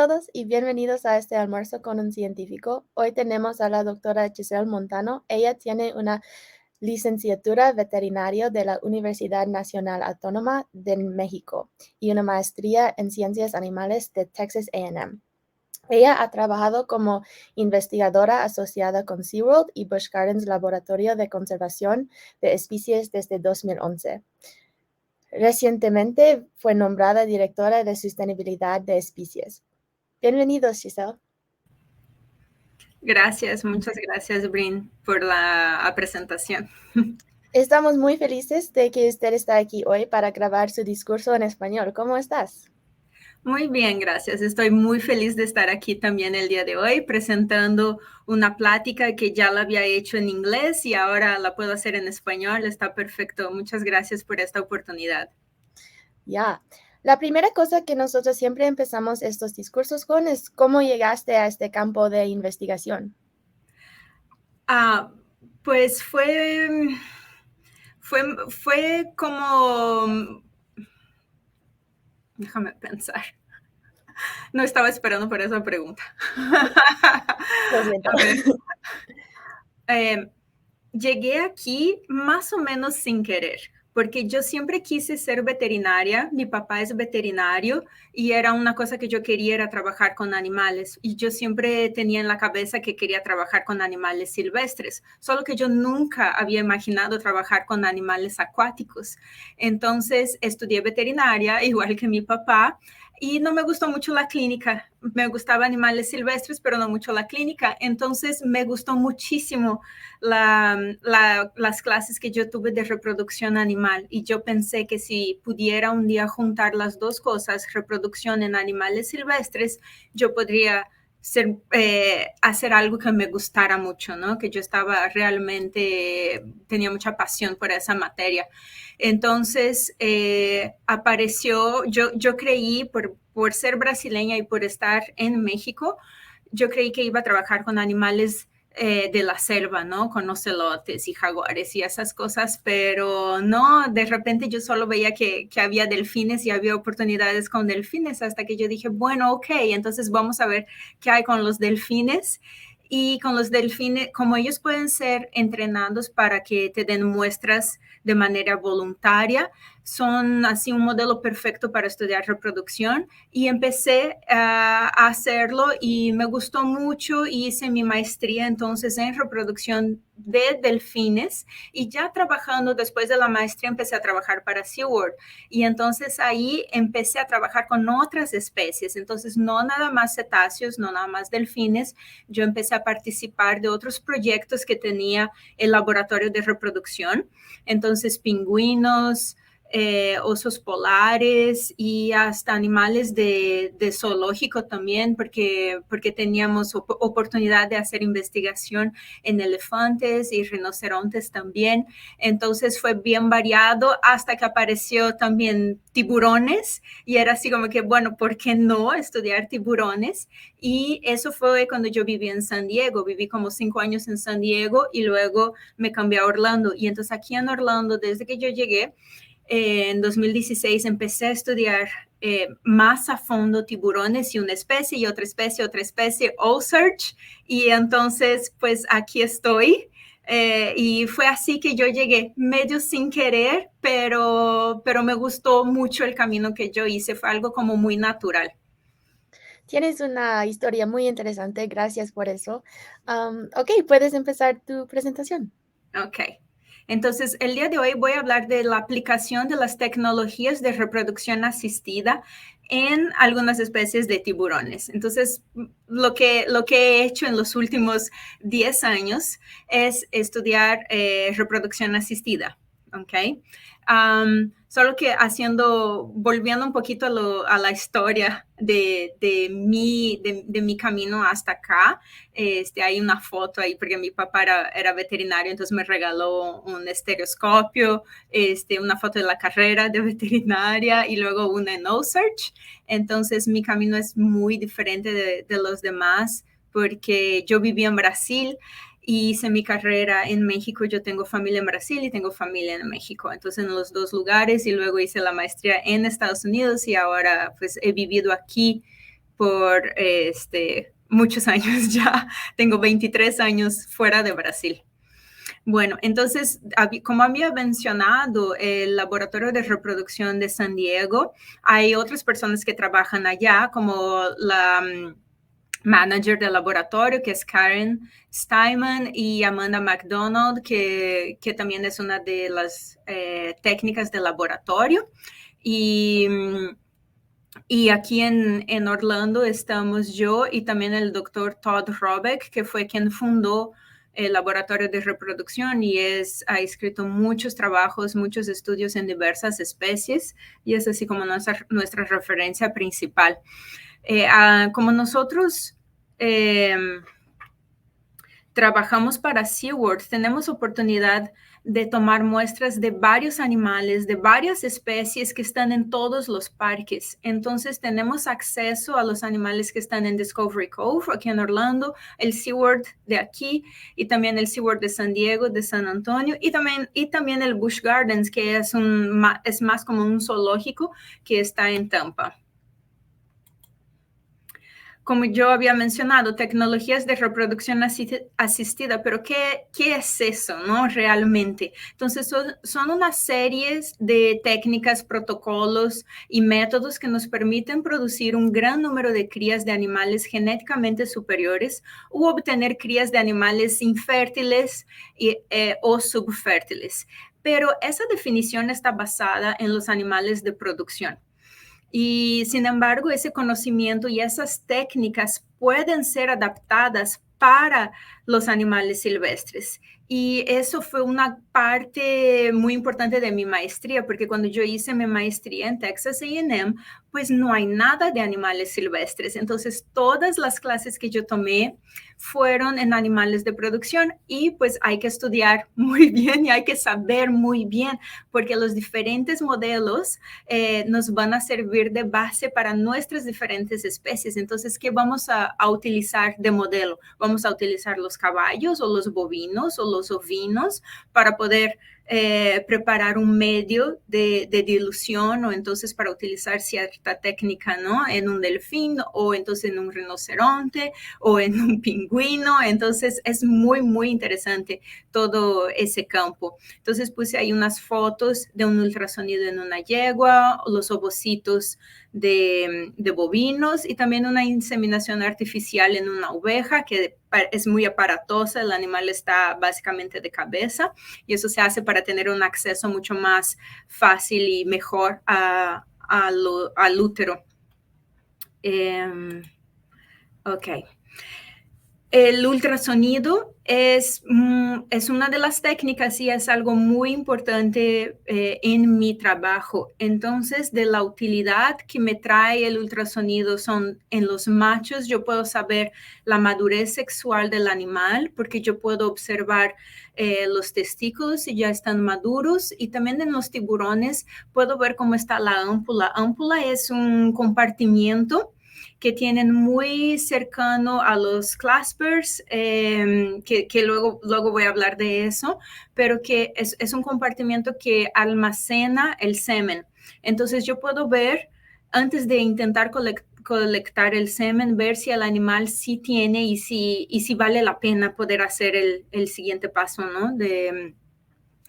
todos y bienvenidos a este almuerzo con un científico. Hoy tenemos a la doctora Giselle Montano. Ella tiene una licenciatura veterinaria de la Universidad Nacional Autónoma de México y una maestría en ciencias animales de Texas A&M. Ella ha trabajado como investigadora asociada con SeaWorld y Busch Gardens Laboratorio de Conservación de Especies desde 2011. Recientemente fue nombrada directora de sostenibilidad de especies. Bienvenidos, Giselle. Gracias, muchas gracias, Brin, por la presentación. Estamos muy felices de que usted está aquí hoy para grabar su discurso en español. ¿Cómo estás? Muy bien, gracias. Estoy muy feliz de estar aquí también el día de hoy presentando una plática que ya la había hecho en inglés y ahora la puedo hacer en español. Está perfecto. Muchas gracias por esta oportunidad. Ya. La primera cosa que nosotros siempre empezamos estos discursos con es cómo llegaste a este campo de investigación. Pues fue como... Déjame pensar. No estaba esperando por esa pregunta. Lo siento. Llegué aquí más o menos sin querer, porque yo siempre quise ser veterinaria, mi papá es veterinario y era una cosa que yo quería era trabajar con animales y yo siempre tenía en la cabeza que quería trabajar con animales silvestres, solo que yo nunca había imaginado trabajar con animales acuáticos. Entonces estudié veterinaria igual que mi papá y no me gustó mucho la clínica. Me gustaba animales silvestres, pero no mucho la clínica. Entonces me gustó muchísimo las clases que yo tuve de reproducción animal y yo pensé que si pudiera un día juntar las dos cosas, reproducción en animales silvestres, yo podría hacer algo que me gustara mucho, ¿no? Que yo estaba realmente, tenía mucha pasión por esa materia. Entonces, apareció, yo creí, por ser brasileña y por estar en México, yo creí que iba a trabajar con animales de la selva, ¿no? Con ocelotes y jaguares y esas cosas, pero no, de repente yo solo veía que había delfines y había oportunidades con delfines hasta que yo dije, bueno, ok, entonces vamos a ver qué hay con los delfines. Y con los delfines, como ellos pueden ser entrenados para que te den muestras de manera voluntaria, son así un modelo perfecto para estudiar reproducción y empecé a hacerlo y me gustó mucho. Hice mi maestría entonces en reproducción de delfines y ya trabajando después de la maestría empecé a trabajar para SeaWorld y entonces ahí empecé a trabajar con otras especies, entonces no nada más cetáceos, no nada más delfines, yo empecé a participar de otros proyectos que tenía el laboratorio de reproducción, entonces pingüinos, osos polares y hasta animales de zoológico también, porque teníamos oportunidad de hacer investigación en elefantes y rinocerontes también. Entonces fue bien variado hasta que apareció también tiburones y era así como que, bueno, ¿por qué no estudiar tiburones? Y eso fue cuando yo viví en San Diego, viví como 5 años en San Diego y luego me cambié a Orlando. Y entonces aquí en Orlando, desde que yo llegué, en 2016 empecé a estudiar más a fondo tiburones y una especie y otra especie, O-Search, y entonces pues aquí estoy. Y fue así que yo llegué, medio sin querer, pero me gustó mucho el camino que yo hice, fue algo como muy natural. Tienes una historia muy interesante, gracias por eso. Ok, puedes empezar tu presentación. Ok. Entonces, el día de hoy voy a hablar de la aplicación de las tecnologías de reproducción asistida en algunas especies de tiburones. Entonces, lo que he hecho en los últimos 10 años es estudiar reproducción asistida. ¿Ok? Solo que volviendo un poquito a la historia de mi camino hasta acá, hay una foto ahí porque mi papá era veterinario, entonces me regaló un estereoscopio, una foto de la carrera de veterinaria y luego una en O-Search. Entonces mi camino es muy diferente de los demás porque yo viví en Brasil y hice mi carrera en México. Yo tengo familia en Brasil y tengo familia en México, entonces en los dos lugares, y luego hice la maestría en Estados Unidos y ahora pues he vivido aquí por muchos años ya. Tengo 23 años fuera de Brasil. Bueno, entonces, como había mencionado, el Laboratorio de Reproducción de San Diego, hay otras personas que trabajan allá, como la manager del laboratorio, que es Karen Steinman, y Amanda McDonald, que también es una de las técnicas del laboratorio. Y aquí en Orlando estamos yo y también el doctor Todd Robeck, que fue quien fundó el laboratorio de reproducción y ha escrito muchos trabajos, muchos estudios en diversas especies, y es así como nuestra referencia principal. Como nosotros trabajamos para SeaWorld, tenemos oportunidad de tomar muestras de varios animales, de varias especies que están en todos los parques. Entonces tenemos acceso a los animales que están en Discovery Cove, aquí en Orlando, el SeaWorld de aquí, y también el SeaWorld de San Diego, de San Antonio, y también el Busch Gardens, que es más como un zoológico que está en Tampa. Como yo había mencionado, tecnologías de reproducción asistida, pero ¿qué es eso, no? Realmente. Entonces, son una serie de técnicas, protocolos y métodos que nos permiten producir un gran número de crías de animales genéticamente superiores u obtener crías de animales infértiles o subfértiles. Pero esa definición está basada en los animales de producción. Y sin embargo, ese conocimiento y esas técnicas pueden ser adaptadas para los animales silvestres. Y eso fue una parte muy importante de mi maestría, porque cuando yo hice mi maestría en Texas A&M, pues no hay nada de animales silvestres. Entonces, todas las clases que yo tomé fueron en animales de producción y pues hay que estudiar muy bien y hay que saber muy bien, porque los diferentes modelos nos van a servir de base para nuestras diferentes especies. Entonces, ¿qué vamos a utilizar de modelo? Vamos a utilizar los caballos o los bovinos o los ovinos para poder preparar un medio de dilución o entonces para utilizar cierta técnica, ¿no? En un delfín o entonces en un rinoceronte o en un pingüino. Entonces es muy, muy interesante todo ese campo. Entonces puse ahí unas fotos de un ultrasonido en una yegua, los ovocitos de bovinos y también una inseminación artificial en una oveja que es muy aparatosa, el animal está básicamente de cabeza y eso se hace para tener un acceso mucho más fácil y mejor al útero. Ok. El ultrasonido es una de las técnicas y es algo muy importante en mi trabajo. Entonces, de la utilidad que me trae el ultrasonido son en los machos, yo puedo saber la madurez sexual del animal porque yo puedo observar los testículos si ya están maduros y también en los tiburones puedo ver cómo está la ámpula. Ámpula es un compartimiento que tienen muy cercano a los claspers, que luego voy a hablar de eso, pero que es un compartimiento que almacena el semen. Entonces yo puedo ver, antes de intentar colectar el semen, ver si el animal sí tiene y si vale la pena poder hacer el siguiente paso, ¿no?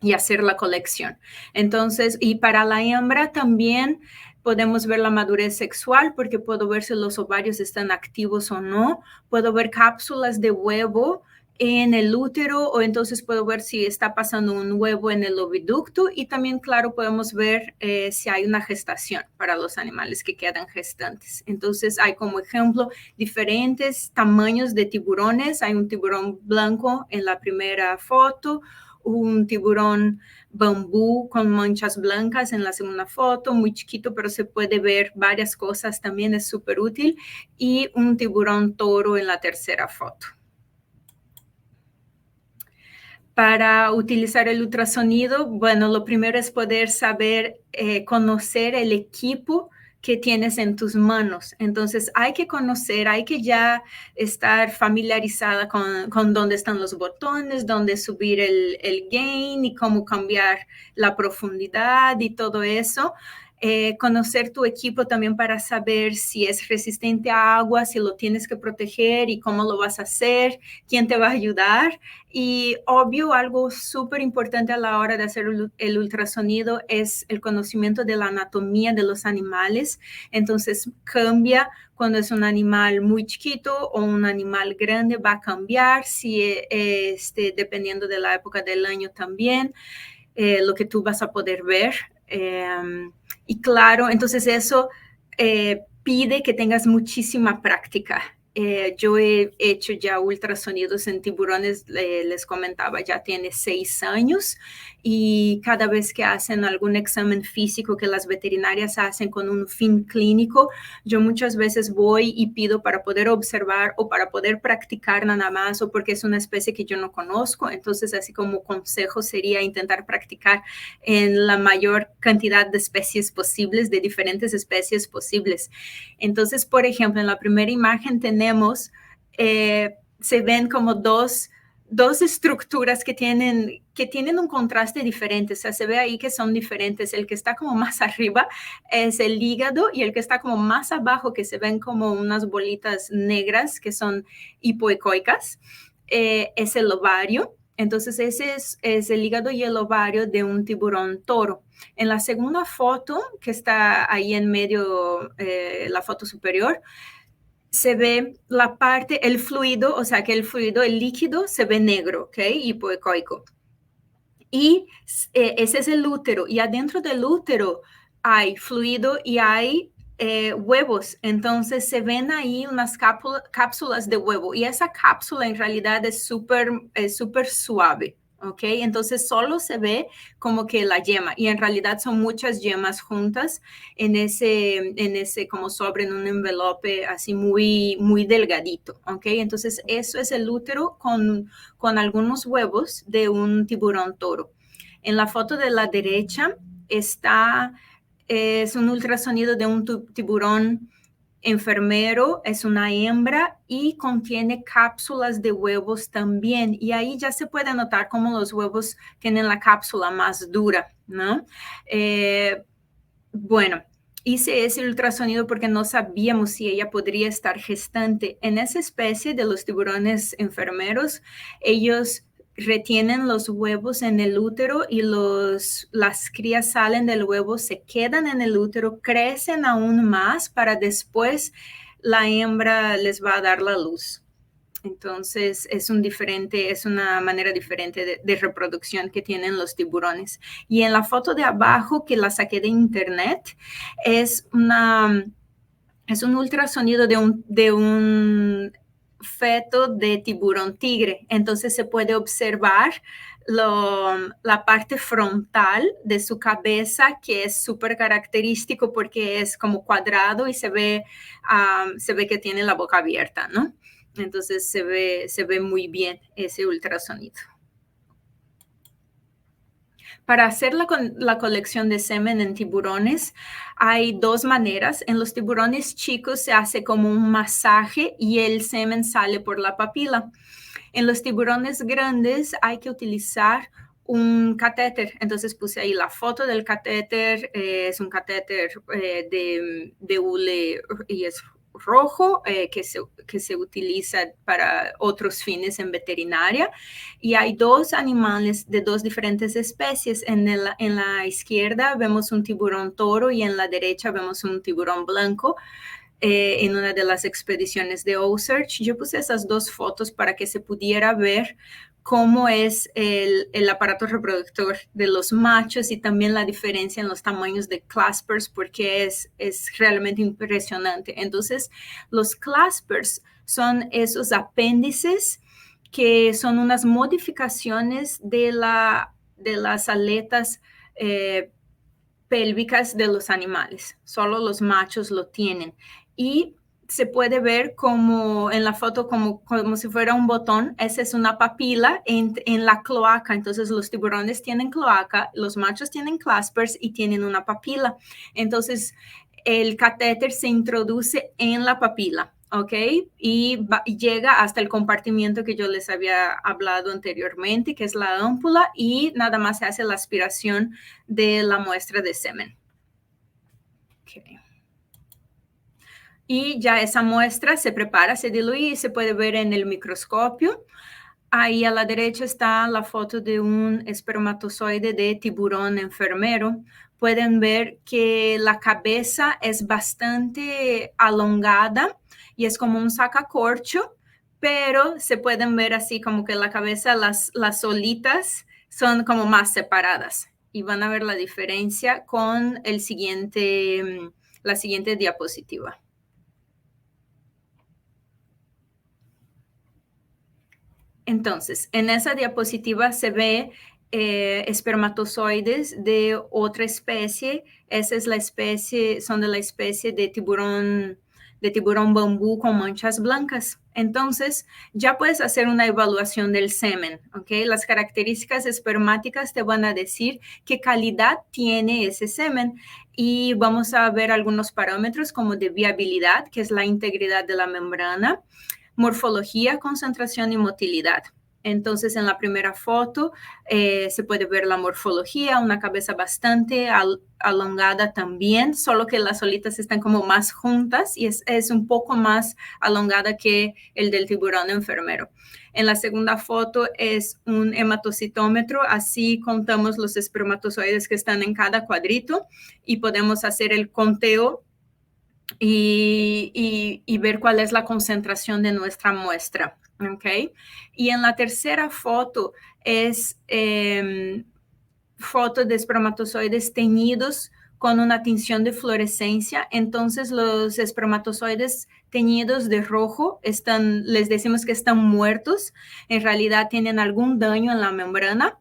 Y hacer la colección. Entonces, y para la hembra también podemos ver la madurez sexual porque puedo ver si los ovarios están activos o no. Puedo ver cápsulas de huevo en el útero o entonces puedo ver si está pasando un huevo en el oviducto y también, claro, podemos ver si hay una gestación para los animales que quedan gestantes. Entonces, hay como ejemplo diferentes tamaños de tiburones. Hay un tiburón blanco en la primera foto, un tiburón bambú con manchas blancas en la segunda foto, muy chiquito, pero se puede ver varias cosas, también es súper útil, y un tiburón toro en la tercera foto. Para utilizar el ultrasonido, bueno, lo primero es poder saber, conocer el equipo que tienes en tus manos. Entonces hay que conocer, hay que ya estar familiarizada con dónde están los botones, dónde subir el gain y cómo cambiar la profundidad y todo eso. Conocer tu equipo también para saber si es resistente a agua, si lo tienes que proteger y cómo lo vas a hacer, quién te va a ayudar. Y obvio, algo súper importante a la hora de hacer el ultrasonido es el conocimiento de la anatomía de los animales. Entonces cambia cuando es un animal muy chiquito o un animal grande, va a cambiar, si dependiendo de la época del año también, lo que tú vas a poder ver. Y claro, entonces eso pide que tengas muchísima práctica. Yo he hecho ya ultrasonidos en tiburones, les comentaba, ya tiene 6 años y cada vez que hacen algún examen físico que las veterinarias hacen con un fin clínico, yo muchas veces voy y pido para poder observar o para poder practicar nada más o porque es una especie que yo no conozco. Entonces, así como consejo sería intentar practicar en la mayor cantidad de especies posibles, de diferentes especies posibles. Entonces, por ejemplo, en la primera imagen tenemos, se ven como dos estructuras que tienen un contraste diferente. O sea, se ve ahí que son diferentes. El que está como más arriba es el hígado y el que está como más abajo, que se ven como unas bolitas negras que son hipoecoicas, es el ovario. Entonces, ese es el hígado y el ovario de un tiburón toro. En la segunda foto, que está ahí en medio, la foto superior, se ve la parte, el fluido, o sea que el fluido, el líquido se ve negro, ¿ok? Hipoecoico. Y ese es el útero. Y adentro del útero hay fluido y hay huevos. Entonces se ven ahí unas cápsulas de huevo. Y esa cápsula en realidad es súper suave. ¿Ok? Entonces solo se ve como que la yema y en realidad son muchas yemas juntas en ese como sobre en un envelope así muy delgadito. ¿Ok? Entonces eso es el útero con algunos huevos de un tiburón toro. En la foto de la derecha es un ultrasonido de un tiburón enfermero, es una hembra y contiene cápsulas de huevos también. Y ahí ya se puede notar cómo los huevos tienen la cápsula más dura, ¿no? Bueno, hice ese ultrasonido porque no sabíamos si ella podría estar gestante. En esa especie de los tiburones enfermeros, ellos retienen los huevos en el útero y las crías salen del huevo, se quedan en el útero, crecen aún más para después la hembra les va a dar la luz. Entonces es una manera diferente de reproducción que tienen los tiburones. Y en la foto de abajo, que la saqué de internet, es un ultrasonido de un feto de tiburón tigre. Entonces se puede observar la parte frontal de su cabeza, que es súper característico porque es como cuadrado y se ve que tiene la boca abierta, ¿no? Entonces se ve muy bien ese ultrasonido. Para hacer la colección de semen en tiburones hay 2 maneras. En los tiburones chicos se hace como un masaje y el semen sale por la papila. En los tiburones grandes hay que utilizar un catéter. Entonces puse ahí la foto del catéter. Es un catéter de hule y es rojo que se utiliza para otros fines en veterinaria. Y hay 2 animales de 2 diferentes especies. En la izquierda vemos un tiburón toro y en la derecha vemos un tiburón blanco. En una de las expediciones de OCEARCH. Yo puse esas 2 fotos para que se pudiera ver cómo es el aparato reproductor de los machos y también la diferencia en los tamaños de claspers, porque es realmente impresionante. Entonces, los claspers son esos apéndices que son unas modificaciones de las aletas pélvicas de los animales. Solo los machos lo tienen. Y se puede ver como en la foto como si fuera un botón. Esa es una papila en la cloaca. Entonces los tiburones tienen cloaca, los machos tienen claspers y tienen una papila. Entonces el catéter se introduce en la papila. ¿Ok? Y llega hasta el compartimiento que yo les había hablado anteriormente, que es la ámpula, y nada más se hace la aspiración de la muestra de semen. Y ya esa muestra se prepara, se diluye y se puede ver en el microscopio. Ahí a la derecha está la foto de un espermatozoide de tiburón enfermero. Pueden ver que la cabeza es bastante alongada y es como un sacacorcho, pero se pueden ver así como que la cabeza, las olitas son como más separadas. Y van a ver la diferencia con la siguiente diapositiva. Entonces, en esa diapositiva se ve espermatozoides de otra especie. Esa es la especie, son de la especie de tiburón bambú con manchas blancas. Entonces, ya puedes hacer una evaluación del semen, ¿ok? Las características espermáticas te van a decir qué calidad tiene ese semen. Y vamos a ver algunos parámetros como de viabilidad, que es la integridad de la membrana, morfología, concentración y motilidad. Entonces, en la primera foto se puede ver la morfología, una cabeza bastante alongada también, solo que las olitas están como más juntas y es un poco más alongada que el del tiburón enfermero. En la segunda foto es un hematocitómetro, así contamos los espermatozoides que están en cada cuadrito y podemos hacer el conteo y ver cuál es la concentración de nuestra muestra, ¿ok? Y en la tercera foto es foto de espermatozoides teñidos con una tinción de fluorescencia. Entonces, los espermatozoides teñidos de rojo les decimos que están muertos. En realidad tienen algún daño en la membrana.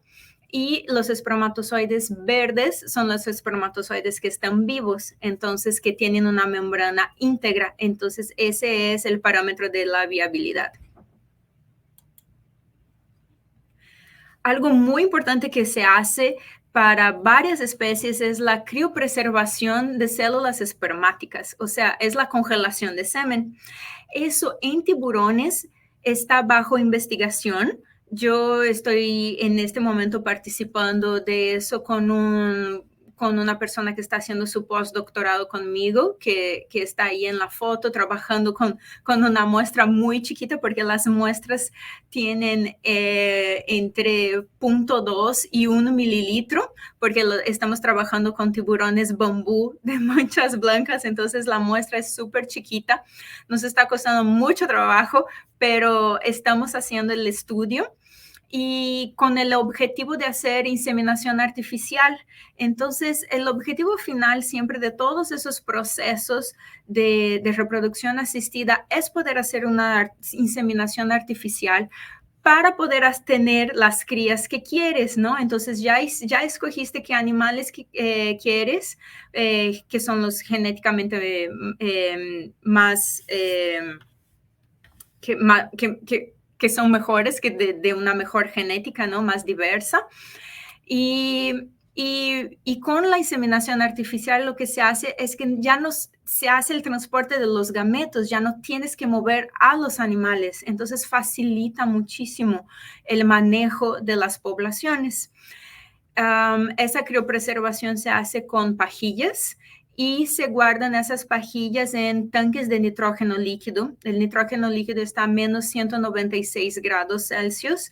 Y los espermatozoides verdes son los espermatozoides que están vivos, entonces que tienen una membrana íntegra. Entonces ese es el parámetro de la viabilidad. Algo muy importante que se hace para varias especies es la criopreservación de células espermáticas, o sea, es la congelación de semen. Eso en tiburones está bajo investigación. Yo estoy en este momento participando de eso con una persona que está haciendo su postdoctorado conmigo, que está ahí en la foto trabajando con una muestra muy chiquita, porque las muestras tienen entre 0.2 y 1 mililitro, porque estamos trabajando con tiburones bambú de manchas blancas, entonces la muestra es súper chiquita. Nos está costando mucho trabajo, pero estamos haciendo el estudio y con el objetivo de hacer inseminación artificial. Entonces, el objetivo final siempre de todos esos procesos de reproducción asistida es poder hacer una inseminación artificial para poder tener las crías que quieres, ¿no? Entonces, ya escogiste qué animales quieres, que son los genéticamente más... que son mejores, que de una mejor genética, ¿no? Más diversa. Y con la inseminación artificial lo que se hace es que ya no se hace el transporte de los gametos, ya no tienes que mover a los animales, entonces facilita muchísimo el manejo de las poblaciones. Esa criopreservación se hace con pajillas y se guardan esas pajillas en tanques de nitrógeno líquido. El nitrógeno líquido está a menos 196 grados Celsius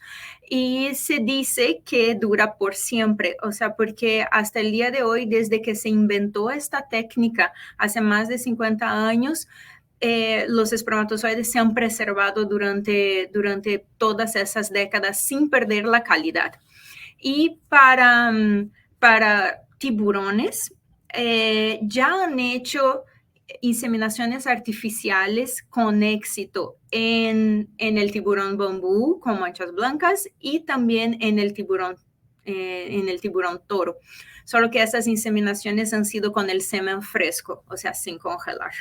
y se dice que dura por siempre, o sea, porque hasta el día de hoy, desde que se inventó esta técnica hace más de 50 años, los espermatozoides se han preservado durante todas esas décadas sin perder la calidad. Y para tiburones, ya han hecho inseminaciones artificiales con éxito en el tiburón bambú con manchas blancas y también en el tiburón toro. Solo que esas inseminaciones han sido con el semen fresco, o sea, sin congelar.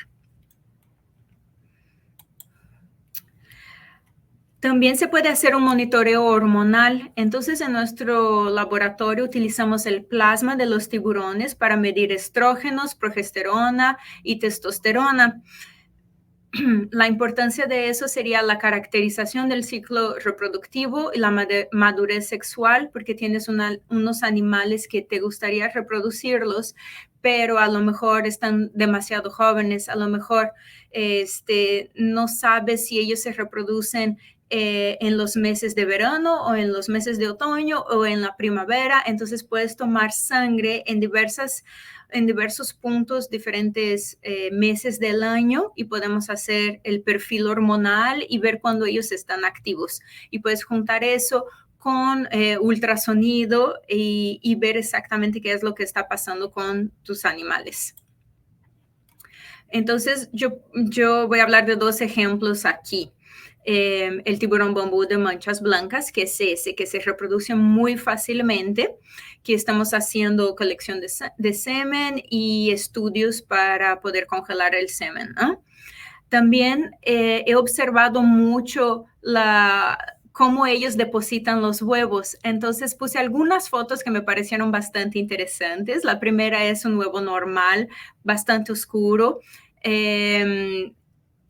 También se puede hacer un monitoreo hormonal. Entonces, en nuestro laboratorio utilizamos el plasma de los tiburones para medir estrógenos, progesterona y testosterona. la importancia de eso sería la caracterización del ciclo reproductivo y la madurez sexual, porque tienes unos animales que te gustaría reproducirlos, pero a lo mejor están demasiado jóvenes, a lo mejor no sabes si ellos se reproducen en los meses de verano o en los meses de otoño o en la primavera. Entonces puedes tomar sangre en diversos puntos, diferentes meses del año, y podemos hacer el perfil hormonal y ver cuándo ellos están activos. Y puedes juntar eso con ultrasonido y ver exactamente qué es lo que está pasando con tus animales. Entonces, yo voy a hablar de 2 ejemplos aquí. El tiburón bambú de manchas blancas, que es ese, que se reproduce muy fácilmente, que estamos haciendo colección de semen y estudios para poder congelar el semen, ¿no? También he observado mucho cómo ellos depositan los huevos. Entonces puse algunas fotos que me parecieron bastante interesantes. La primera es un huevo normal, bastante oscuro.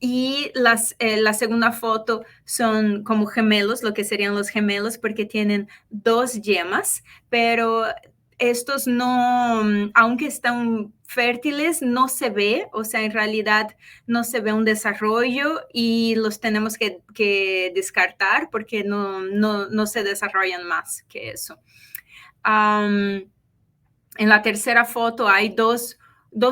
Y la segunda foto son como gemelos, lo que serían los gemelos, porque tienen 2 yemas, pero estos no, aunque están fértiles, no se ve, o sea, en realidad no se ve un desarrollo y los tenemos que descartar porque no se desarrollan más que eso. En la tercera foto hay dos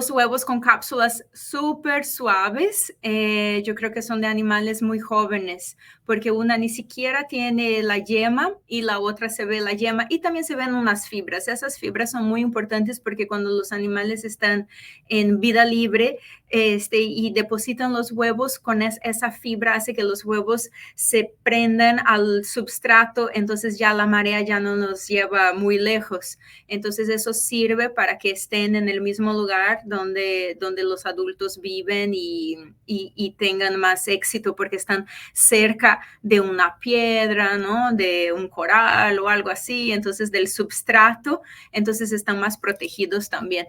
huevos con cápsulas súper suaves. Yo creo que son de animales muy jóvenes, porque una ni siquiera tiene la yema y la otra se ve la yema y también se ven unas fibras. Esas fibras son muy importantes porque cuando los animales están en vida libre y depositan los huevos, con esa fibra hace que los huevos se prendan al substrato, entonces ya la marea ya no nos lleva muy lejos. Entonces eso sirve para que estén en el mismo lugar donde los adultos viven y tengan más éxito porque están cerca de una piedra, ¿no? De un coral o algo así, entonces del substrato, entonces están más protegidos también.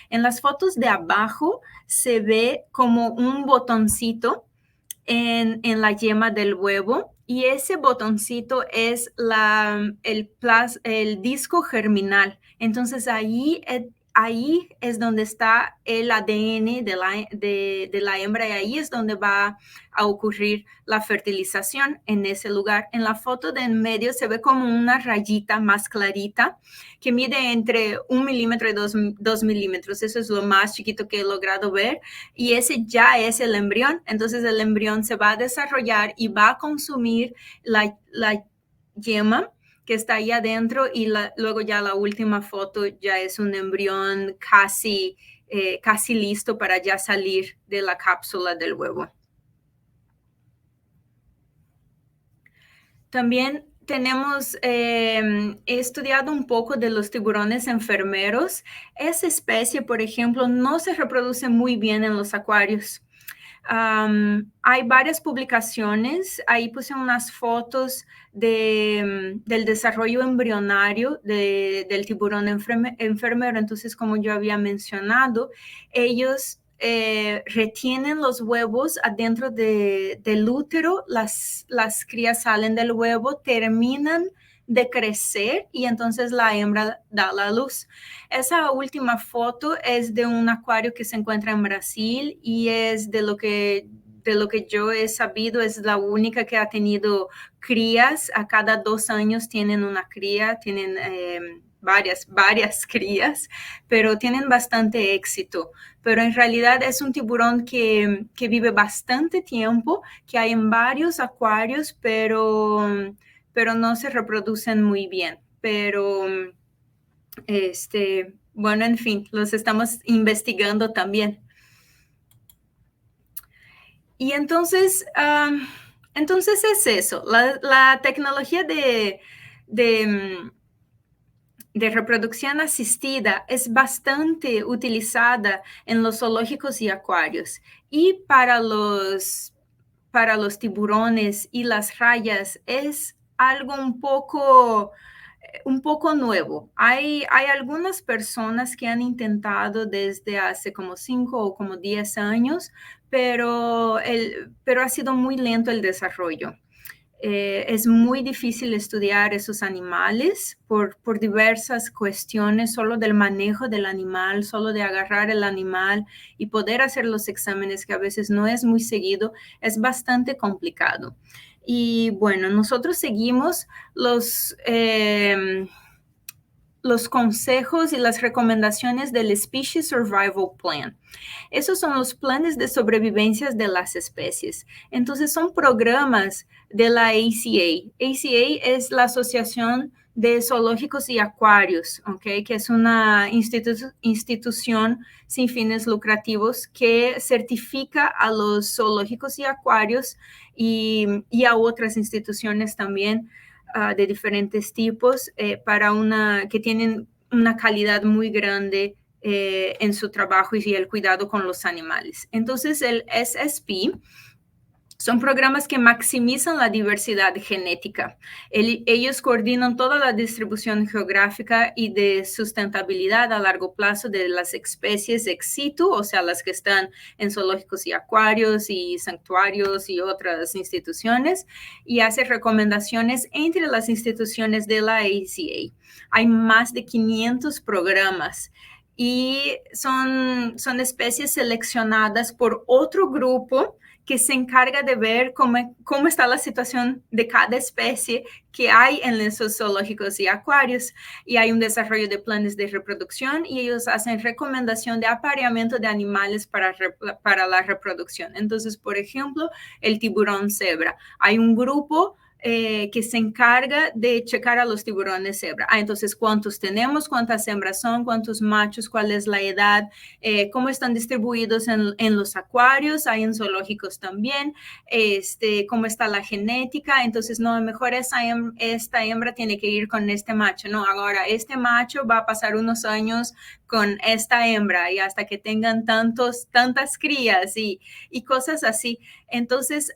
En las fotos de abajo se ve como un botoncito en la yema del huevo, y ese botoncito es el disco germinal. Entonces ahí es donde está el ADN de la hembra, y ahí es donde va a ocurrir la fertilización, en ese lugar. En la foto de en medio se ve como una rayita más clarita que mide entre 1 milímetro y 2 milímetros. Eso es lo más chiquito que he logrado ver, y ese ya es el embrión. Entonces el embrión se va a desarrollar y va a consumir la yema que está ahí adentro, y luego ya la última foto ya es un embrión casi listo para ya salir de la cápsula del huevo. También he estudiado un poco de los tiburones enfermeros. Esa especie, por ejemplo, no se reproduce muy bien en los acuarios. Hay varias publicaciones, ahí puse unas fotos del desarrollo embrionario del tiburón enfermero. Entonces, como yo había mencionado, ellos retienen los huevos adentro del útero, las crías salen del huevo, terminan de crecer y entonces la hembra da la luz. Esa última foto es de un acuario que se encuentra en Brasil, y es de lo que yo he sabido, es la única que ha tenido crías. A cada 2 años tienen una cría, tienen varias crías, pero tienen bastante éxito. Pero en realidad es un tiburón que vive bastante tiempo, que hay en varios acuarios, pero no se reproducen muy bien. Pero bueno, en fin, los estamos investigando también. Y entonces es eso. La tecnología de reproducción asistida es bastante utilizada en los zoológicos y acuarios. Y para los tiburones y las rayas es algo un poco un poco nuevo. Hay algunas personas que han intentado desde hace como 5 o como 10 años, pero ha sido muy lento el desarrollo. Es muy difícil estudiar esos animales por diversas cuestiones, solo del manejo del animal, solo de agarrar el animal y poder hacer los exámenes, que a veces no es muy seguido, es bastante complicado. Y bueno, nosotros seguimos los consejos y las recomendaciones del Species Survival Plan. Esos son los planes de sobrevivencia de las especies. Entonces, son programas de la ACA. ACA es la Asociación de Zoológicos y Acuarios, ¿okay? Que es una institución sin fines lucrativos que certifica a los zoológicos y acuarios y a otras instituciones también de diferentes tipos que tienen una calidad muy grande en su trabajo y el cuidado con los animales. Entonces, el SSP son programas que maximizan la diversidad genética. Ellos coordinan toda la distribución geográfica y de sustentabilidad a largo plazo de las especies ex situ, o sea, las que están en zoológicos y acuarios y santuarios y otras instituciones, y hace recomendaciones entre las instituciones de la ACA. Hay más de 500 programas y son especies seleccionadas por otro grupo que se encarga de ver cómo está la situación de cada especie que hay en esos zoológicos y acuarios. Y hay un desarrollo de planes de reproducción y ellos hacen recomendación de apareamiento de animales para la reproducción. Entonces, por ejemplo, el tiburón cebra. Hay un grupo que se encarga de checar a los tiburones cebra. Entonces, ¿cuántos tenemos? ¿Cuántas hembras son? ¿Cuántos machos? ¿Cuál es la edad? ¿Cómo están distribuidos en los acuarios? Hay en zoológicos también. ¿Cómo está la genética? Entonces, no, mejor esta hembra tiene que ir con este macho. No, ahora este macho va a pasar unos años con esta hembra y hasta que tengan tantas crías y cosas así. Entonces,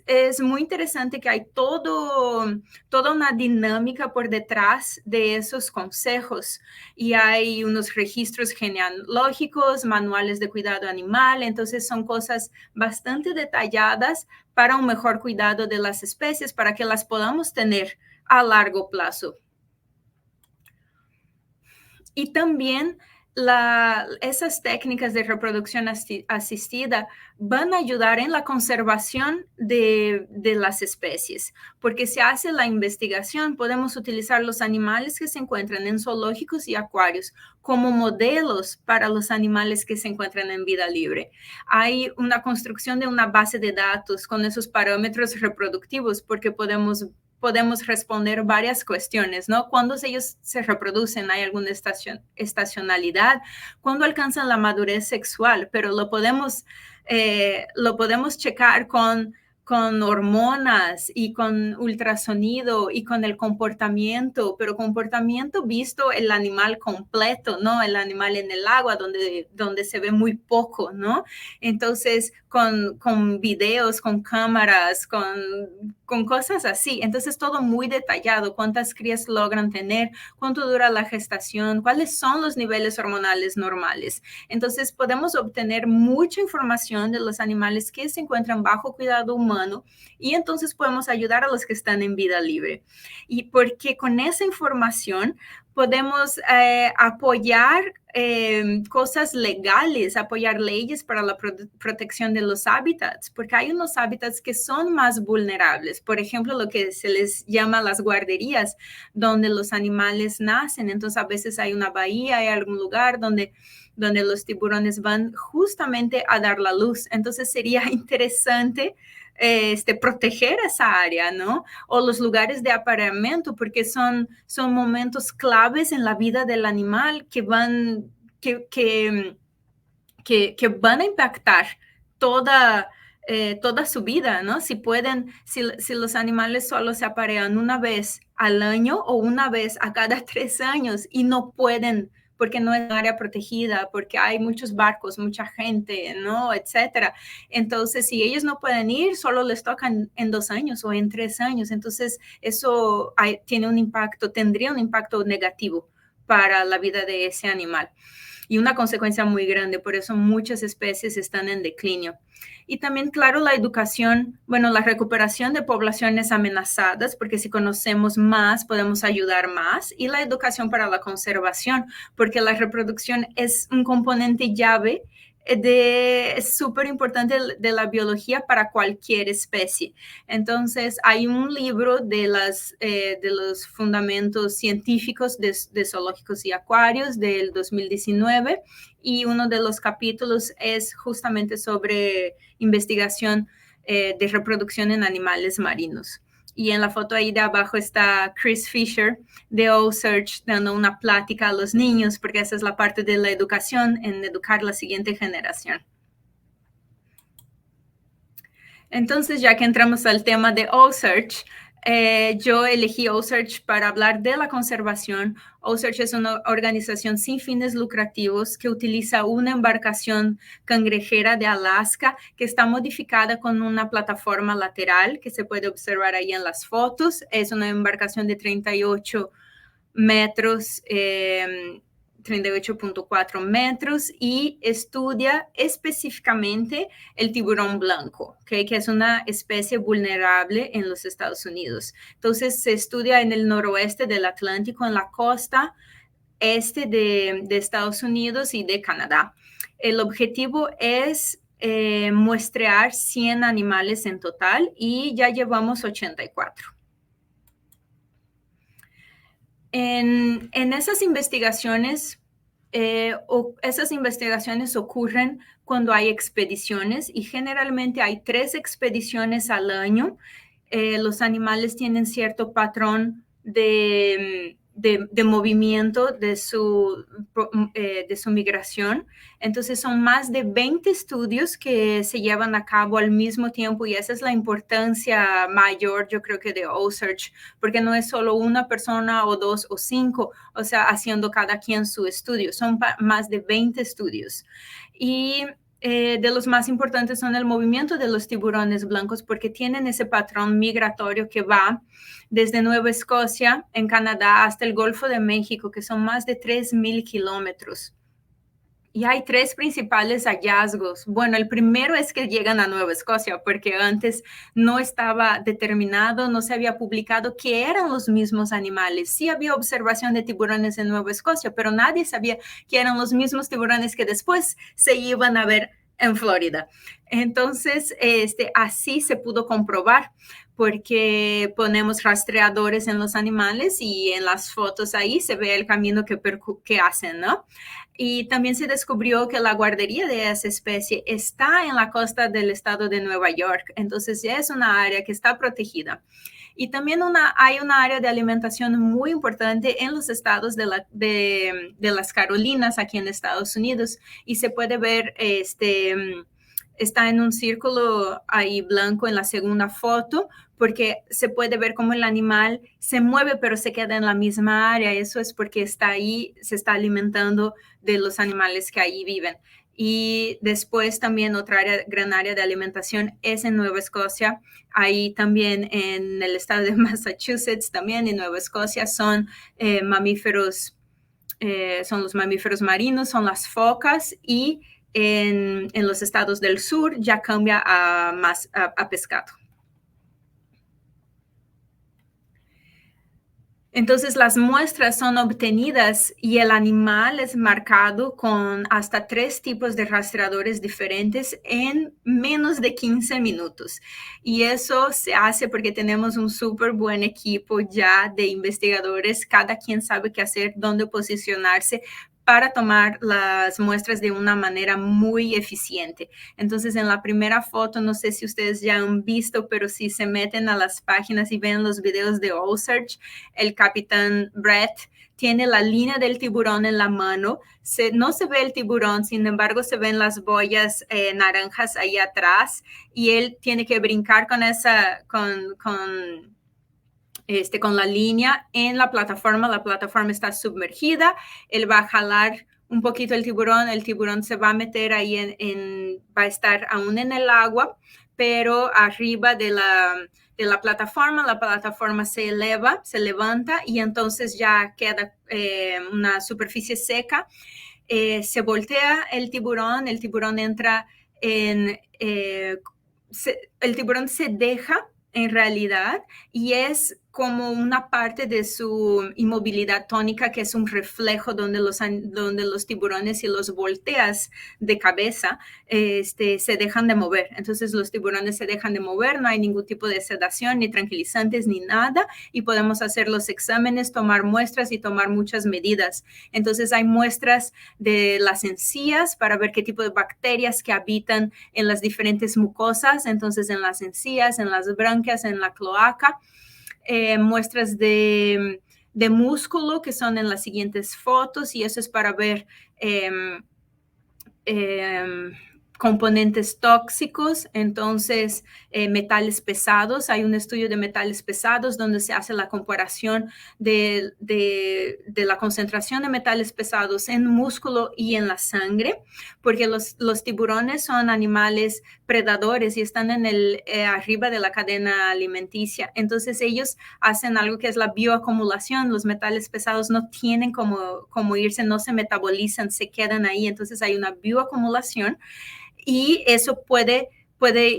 es muy interesante que hay toda una dinámica por detrás de esos consejos y hay unos registros genealógicos, manuales de cuidado animal, entonces son cosas bastante detalladas para un mejor cuidado de las especies, para que las podamos tener a largo plazo. Y también esas técnicas de reproducción asistida van a ayudar en la conservación de las especies, porque si hace la investigación, podemos utilizar los animales que se encuentran en zoológicos y acuarios como modelos para los animales que se encuentran en vida libre. Hay una construcción de una base de datos con esos parámetros reproductivos, porque podemos responder varias cuestiones, ¿no? ¿Cuándo ellos se reproducen? ¿Hay alguna estacionalidad? ¿Cuándo alcanzan la madurez sexual? Pero lo podemos checar con hormonas y con ultrasonido y con el comportamiento, pero comportamiento visto el animal completo, ¿no? El animal en el agua donde se ve muy poco, ¿no? Entonces, con videos, con cámaras, con cosas así. Entonces, todo muy detallado, cuántas crías logran tener, cuánto dura la gestación, cuáles son los niveles hormonales normales. Entonces, podemos obtener mucha información de los animales que se encuentran bajo cuidado humano y entonces podemos ayudar a los que están en vida libre. Y porque con esa información podemos apoyar cosas legales, apoyar leyes para la protección de los hábitats, porque hay unos hábitats que son más vulnerables. Por ejemplo, lo que se les llama las guarderías, donde los animales nacen. Entonces, a veces hay una bahía, hay algún lugar donde los tiburones van justamente a dar la luz. Entonces, sería interesante proteger esa área, ¿no? O los lugares de apareamiento, porque son momentos claves en la vida del animal que van a impactar toda su vida, ¿no? Si los animales solo se aparean una vez al año o una vez a cada 3 años y no pueden porque no es un área protegida, porque hay muchos barcos, mucha gente, ¿no? Etcétera. Entonces, si ellos no pueden ir, solo les tocan en 2 años o en 3 años. Entonces, eso tiene un impacto, tendría un impacto negativo para la vida de ese animal y una consecuencia muy grande. Por eso muchas especies están en declinio. Y también, claro, la educación, bueno, la recuperación de poblaciones amenazadas, porque si conocemos más, podemos ayudar más. Y la educación para la conservación, porque la reproducción es un componente llave es súper importante de la biología para cualquier especie. Entonces, hay un libro de los fundamentos científicos de zoológicos y acuarios del 2019 y uno de los capítulos es justamente sobre investigación de reproducción en animales marinos. Y en la foto ahí de abajo está Chris Fisher de OSearch dando una plática a los niños, porque esa es la parte de la educación, en educar la siguiente generación. Entonces, ya que entramos al tema de OSearch, yo elegí OSearch para hablar de la conservación. OSearch es una organización sin fines lucrativos que utiliza una embarcación cangrejera de Alaska que está modificada con una plataforma lateral que se puede observar ahí en las fotos. Es una embarcación de 38 metros, 38.4 metros y estudia específicamente el tiburón blanco, ¿okay? Que es una especie vulnerable en los Estados Unidos. Entonces, se estudia en el noroeste del Atlántico, en la costa este de Estados Unidos y de Canadá. El objetivo es muestrear 100 animales en total y ya llevamos 84. En esas investigaciones, esas investigaciones ocurren cuando hay expediciones y generalmente hay 3 expediciones al año. Los animales tienen cierto patrón de movimiento de su migración. Entonces son más de 20 estudios que se llevan a cabo al mismo tiempo y esa es la importancia mayor, yo creo que de OSearch, porque no es solo una persona o 2 o 5, o sea, haciendo cada quien su estudio, son más de 20 estudios. Y de los más importantes son el movimiento de los tiburones blancos porque tienen ese patrón migratorio que va desde Nueva Escocia, en Canadá, hasta el Golfo de México, que son más de 3,000 kilómetros. Y hay 3 principales hallazgos. Bueno, el primero es que llegan a Nueva Escocia, porque antes no estaba determinado, no se había publicado que eran los mismos animales. Sí había observación de tiburones en Nueva Escocia, pero nadie sabía que eran los mismos tiburones que después se iban a ver en Florida. Entonces, así se pudo comprobar porque ponemos rastreadores en los animales y en las fotos ahí se ve el camino que hacen, ¿no? Y también se descubrió que la guardería de esa especie está en la costa del estado de Nueva York, entonces ya es una área que está protegida. Y también hay una área de alimentación muy importante en los estados de las Carolinas, aquí en Estados Unidos, y se puede ver, está en un círculo ahí blanco en la segunda foto, porque se puede ver cómo el animal se mueve, pero se queda en la misma área. Eso es porque está ahí, se está alimentando de los animales que ahí viven. Y después también otra gran área de alimentación es en Nueva Escocia. Ahí también en el estado de Massachusetts, también en Nueva Escocia, son mamíferos, son los mamíferos marinos, son las focas y en los estados del sur ya cambia a pescado. Entonces las muestras son obtenidas y el animal es marcado con hasta 3 tipos de rastreadores diferentes en menos de 15 minutos. Y eso se hace porque tenemos un súper buen equipo ya de investigadores, cada quien sabe qué hacer, dónde posicionarse para tomar las muestras de una manera muy eficiente. Entonces, en la primera foto, no sé si ustedes ya han visto, pero si se meten a las páginas y ven los videos de OSearch, el capitán Brett tiene la línea del tiburón en la mano. No se ve el tiburón, sin embargo, se ven las boyas naranjas ahí atrás y él tiene que brincar con con la línea en la plataforma está sumergida, él va a jalar un poquito el tiburón se va a meter ahí va a estar aún en el agua, pero arriba de la plataforma se eleva, se levanta y entonces ya queda una superficie seca. Se voltea el tiburón entra el tiburón se deja en realidad y es como una parte de su inmovilidad tónica que es un reflejo donde los tiburones si los volteas de cabeza se dejan de mover. Entonces los tiburones se dejan de mover, no hay ningún tipo de sedación ni tranquilizantes ni nada y podemos hacer los exámenes, tomar muestras y tomar muchas medidas. Entonces hay muestras de las encías para ver qué tipo de bacterias que habitan en las diferentes mucosas, entonces en las encías, en las branquias, en la cloaca. Muestras de músculo que son en las siguientes fotos y eso es para ver componentes tóxicos, entonces metales pesados. Hay un estudio de metales pesados donde se hace la comparación de la concentración de metales pesados en músculo y en la sangre, porque los tiburones son animales predadores y están arriba de la cadena alimenticia. Entonces ellos hacen algo que es la bioacumulación. Los metales pesados no tienen como irse, no se metabolizan, se quedan ahí. Entonces hay una bioacumulación y eso puede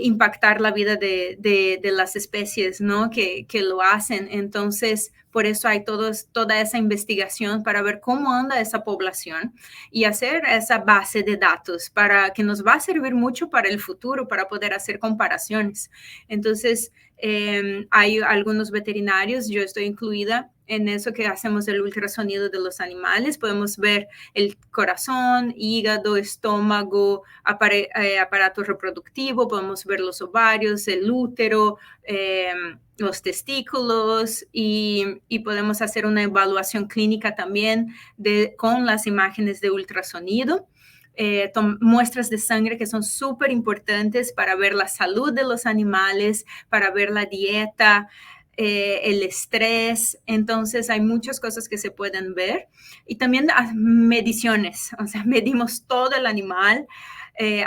impactar la vida de las especies, ¿no? Que lo hacen. Entonces, por eso hay toda esa investigación para ver cómo anda esa población y hacer esa base de datos para que nos va a servir mucho para el futuro, para poder hacer comparaciones. Entonces, hay algunos veterinarios, yo estoy incluida en eso que hacemos el ultrasonido de los animales. Podemos ver el corazón, hígado, estómago, aparato reproductivo, podemos ver los ovarios, el útero, los testículos y podemos hacer una evaluación clínica también con las imágenes de ultrasonido. Muestras de sangre que son súper importantes para ver la salud de los animales, para ver la dieta, el estrés. Entonces hay muchas cosas que se pueden ver y también mediciones, o sea, medimos todo el animal,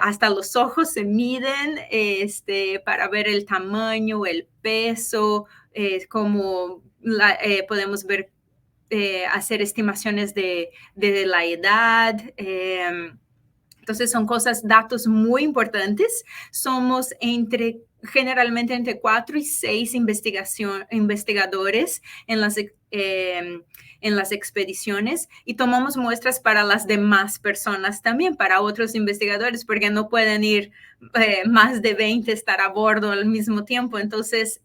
hasta los ojos se miden para ver el tamaño, el peso, podemos ver, hacer estimaciones de la edad. Entonces son datos muy importantes. Somos generalmente entre 4 y 6 investigadores en las expediciones y tomamos muestras para las demás personas también, para otros investigadores, porque no pueden ir más de 20 estar a bordo al mismo tiempo. Entonces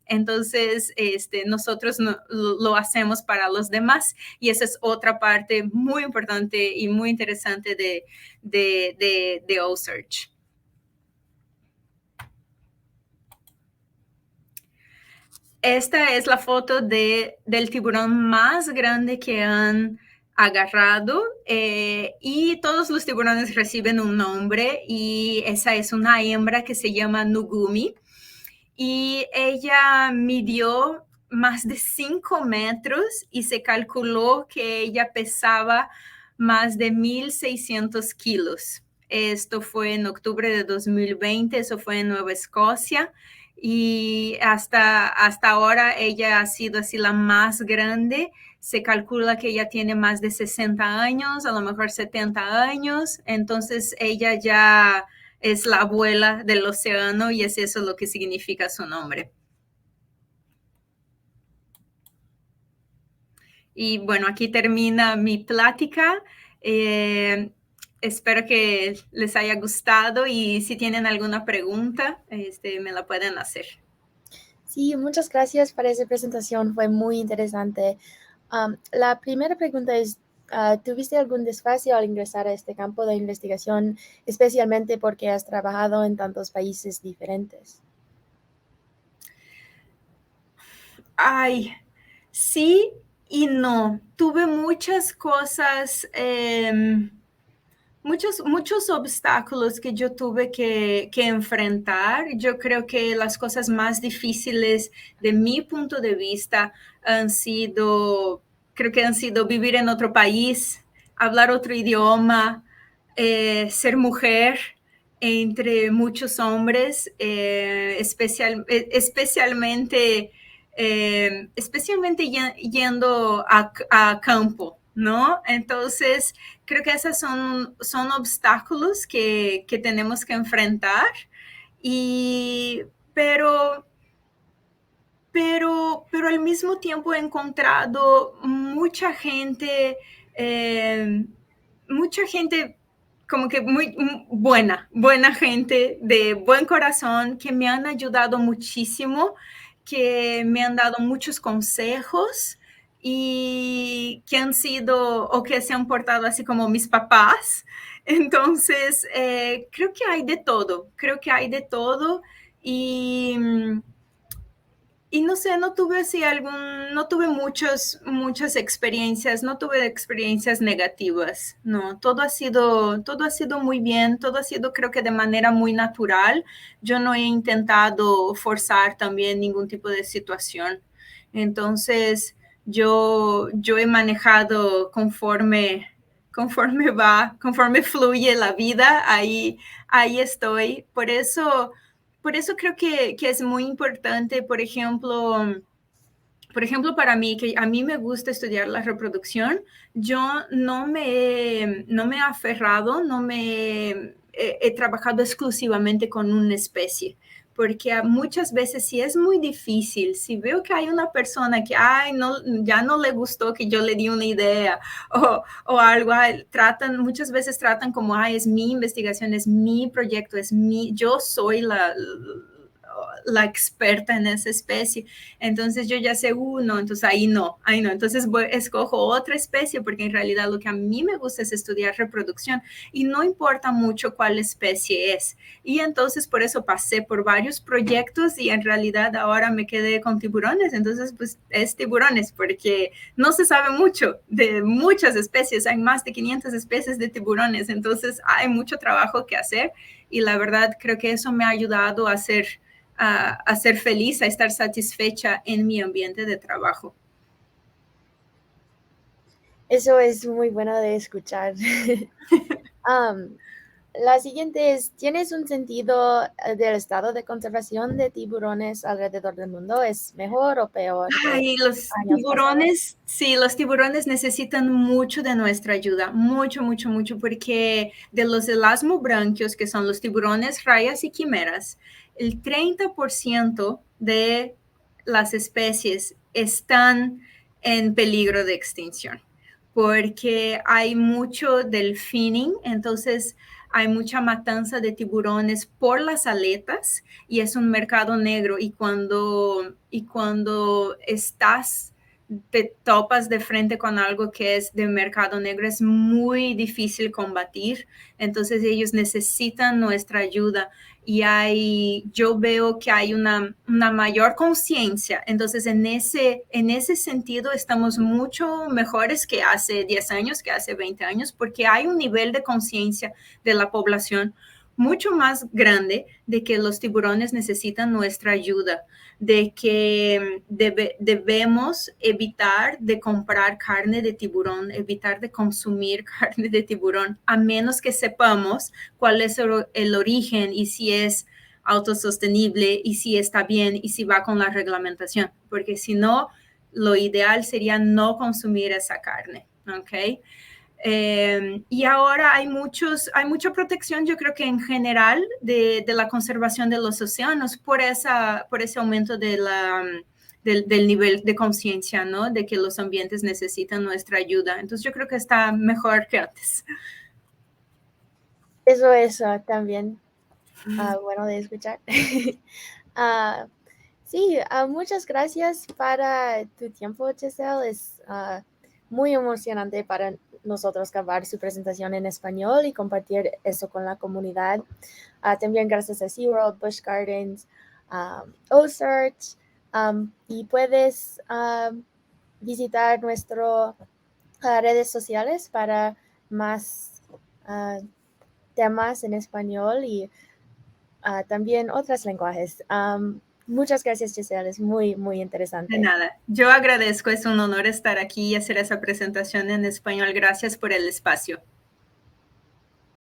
nosotros lo hacemos para los demás y esa es otra parte muy importante y muy interesante de OCEARCH. Esta es la foto del tiburón más grande que han agarrado y todos los tiburones reciben un nombre y esa es una hembra que se llama Nugumi y ella midió más de 5 metros y se calculó que ella pesaba más de 1,600 kilos. Esto fue en octubre de 2020, eso fue en Nueva Escocia. Y hasta ahora ella ha sido así la más grande. Se calcula que ella tiene más de 60 años, a lo mejor 70 años. Entonces ella ya es la abuela del océano y es eso lo que significa su nombre. Y bueno, aquí termina mi plática. Espero que les haya gustado y si tienen alguna pregunta, me la pueden hacer. Sí, muchas gracias por esa presentación, fue muy interesante. La primera pregunta es, ¿tuviste algún desfase al ingresar a este campo de investigación, especialmente porque has trabajado en tantos países diferentes? Ay, sí y no. Tuve muchas cosas, muchos obstáculos que yo tuve que enfrentar. Yo creo que las cosas más difíciles de mi punto de vista creo que han sido vivir en otro país, hablar otro idioma, ser mujer entre muchos hombres, especialmente yendo a campo, ¿no? Entonces, creo que esos son obstáculos que tenemos que enfrentar, y, pero al mismo tiempo he encontrado mucha gente como que muy buena gente de buen corazón, que me han ayudado muchísimo, que me han dado muchos consejos y que han sido o que se han portado así como mis papás. Entonces, creo que hay de todo, y no sé, no tuve muchas experiencias, no tuve experiencias negativas, no, todo ha sido muy bien, todo ha sido creo que de manera muy natural. Yo no he intentado forzar también ningún tipo de situación. Entonces, yo he manejado conforme fluye la vida, ahí estoy. Por eso creo que es muy importante, por ejemplo, para mí, que a mí me gusta estudiar la reproducción, yo no me he aferrado, no me he trabajado exclusivamente con una especie, porque muchas veces sí es muy difícil. Si veo que hay una persona que ay, no, ya no le gustó que yo le di una idea o algo, muchas veces tratan como, ay, es mi investigación, es mi proyecto, yo soy la experta en esa especie, entonces yo ya sé uno, entonces ahí no, entonces escojo otra especie, porque en realidad lo que a mí me gusta es estudiar reproducción y no importa mucho cuál especie es. Y entonces por eso pasé por varios proyectos y en realidad ahora me quedé con tiburones, entonces pues es tiburones, porque no se sabe mucho de muchas especies, hay más de 500 especies de tiburones, entonces hay mucho trabajo que hacer, y la verdad creo que eso me ha ayudado a ser feliz, a estar satisfecha en mi ambiente de trabajo. Eso es muy bueno de escuchar. La siguiente es, ¿tienes un sentido del estado de conservación de tiburones alrededor del mundo? ¿Es mejor o peor de Ay, los años pasados? tiburones, sí, los tiburones necesitan mucho de nuestra ayuda, mucho, mucho, mucho, porque de los elasmobranquios, que son los tiburones, rayas y quimeras, el 30% de las especies están en peligro de extinción, porque hay mucho delfining, entonces hay mucha matanza de tiburones por las aletas, y es un mercado negro, y cuando te topas de frente con algo que es de mercado negro, es muy difícil combatir, entonces ellos necesitan nuestra ayuda, y yo veo que hay una mayor conciencia, entonces en ese sentido estamos mucho mejores que hace 10 años, que hace 20 años, porque hay un nivel de conciencia de la población mucho más grande de que los tiburones necesitan nuestra ayuda, de que debemos evitar de comprar carne de tiburón, evitar de consumir carne de tiburón, a menos que sepamos cuál es el origen y si es autosostenible y si está bien y si va con la reglamentación, porque si no, lo ideal sería no consumir esa carne, ¿ok? Y ahora hay mucha protección, yo creo que en general, de la conservación de los océanos por ese aumento del nivel de conciencia, ¿no? De que los ambientes necesitan nuestra ayuda. Entonces yo creo que está mejor que antes. Eso es también bueno de escuchar. Ah, sí, muchas gracias para tu tiempo, Giselle. Es muy emocionante para nosotros grabar su presentación en español y compartir eso con la comunidad. También gracias a SeaWorld, Busch Gardens, OSearch, y puedes visitar nuestras redes sociales para más temas en español y también otros lenguajes. Muchas gracias, Giselle. Es muy, muy De interesante. nada. Yo agradezco, es un honor estar aquí y hacer esa presentación en español. Gracias por el espacio.